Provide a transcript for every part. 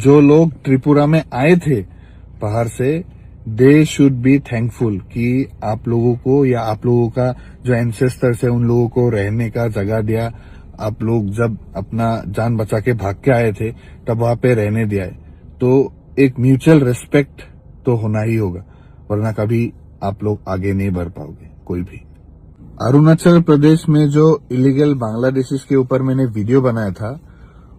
जो लोग त्रिपुरा में आए थे बाहर से, दे शुड बी थैंकफुल कि आप लोगों को या आप लोगों का जो एंसेस्टर्स है उन लोगों को रहने का जगह दिया। आप लोग जब अपना जान बचा के भाग के आए थे तब वहां पे रहने दिया है। तो एक म्यूचुअल रिस्पेक्ट तो होना ही होगा, वरना कभी आप लोग आगे नहीं बढ़ पाओगे कोई भी। अरुणाचल प्रदेश में जो इलीगल बांग्लादेशीज के ऊपर मैंने वीडियो बनाया था,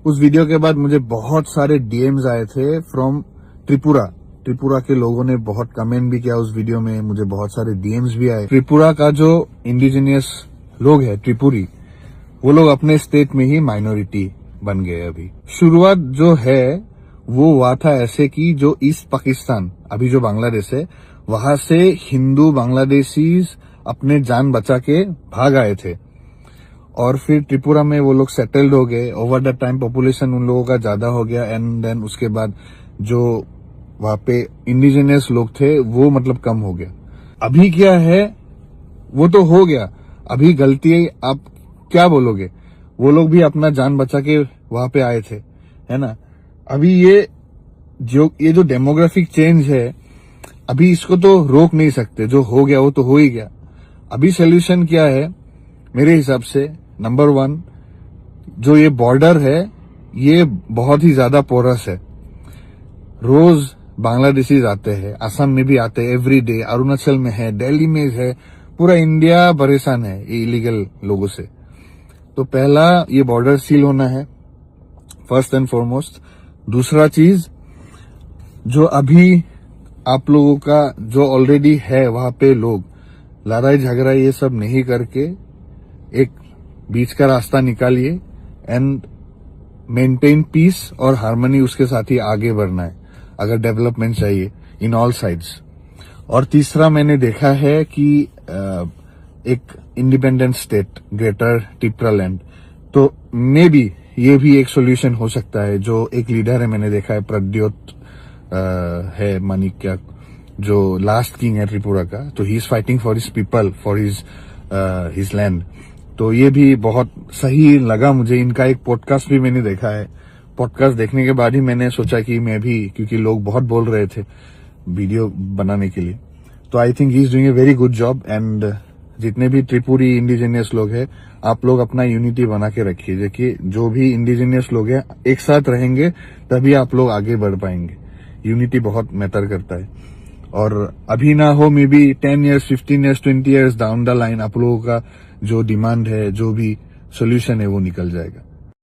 उस वीडियो के बाद मुझे बहुत सारे डीएम्स आए थे फ्रॉम त्रिपुरा के लोगों ने बहुत कमेंट भी किया उस वीडियो में, मुझे बहुत सारे डीएम्स भी आए। त्रिपुरा का जो इंडिजिनियस लोग है त्रिपुरी, वो लोग अपने स्टेट में ही माइनॉरिटी बन गए। अभी शुरुआत जो है वो हुआ था ऐसे कि जो ईस्ट पाकिस्तान अभी जो बांग्लादेश है, वहां से हिंदू बांग्लादेशीज अपने जान बचा के भाग आए थे और फिर त्रिपुरा में वो लोग सेटल्ड हो गए। ओवर द टाइम पॉपुलेशन उन लोगों का ज्यादा हो गया एंड देन उसके बाद जो वहां पे इंडिजिनियस लोग थे वो मतलब कम हो गया। अभी क्या है वो तो हो गया, अभी गलती आप क्या बोलोगे, वो लोग भी अपना जान बचा के वहां पे आए थे, है ना। अभी ये जो डेमोग्राफिक चेंज है, अभी इसको तो रोक नहीं सकते, जो हो गया वो तो हो ही गया। अभी सोल्यूशन क्या है मेरे हिसाब से, नंबर 1 जो ये बॉर्डर है ये बहुत ही ज्यादा पोरस है। रोज बांग्लादेशीज आते हैं, असम में भी आते हैं एवरी डे, अरुणाचल में है, दिल्ली में है, पूरा इंडिया परेशान है ये इलीगल लोगों से। तो पहला ये बॉर्डर सील होना है फर्स्ट एंड फॉरमोस्ट। दूसरा चीज, जो अभी आप लोगों का जो ऑलरेडी है वहां पे लोग लड़ाई झगड़ा ये सब नहीं करके एक बीच का रास्ता निकालिए एंड मेंटेन पीस और हार्मनी, उसके साथ ही आगे बढ़ना है अगर डेवलपमेंट चाहिए इन ऑल साइड्स। और तीसरा मैंने देखा है कि एक इंडिपेंडेंट स्टेट ग्रेटर त्रिपुरालैंड, तो मे बी ये भी एक सोल्यूशन हो सकता है। जो एक लीडर है मैंने देखा है, प्रद्योत है मानिक्या, जो लास्ट किंग है त्रिपुरा का, तो he is fighting for his people, for his land. तो ये भी बहुत सही लगा मुझे। इनका एक पॉडकास्ट भी मैंने देखा है, पॉडकास्ट देखने के बाद ही मैंने सोचा कि मैं भी, क्योंकि लोग बहुत बोल रहे थे वीडियो बनाने के लिए, तो I think he is doing a very good job. And जितने भी त्रिपुरी इंडिजिनियस लोग हैं, आप लोग अपना यूनिटी बना के रखिए। देखिए जो भी इंडिजिनियस लोग हैं एक साथ रहेंगे तभी आप लोग आगे बढ़ पाएंगे। यूनिटी बहुत मैटर करता है। और अभी ना हो, may be 10 years 15 years 20 years down the line आप लोगों का जो डिमांड है, जो भी सोल्यूशन है वो निकल जाएगा।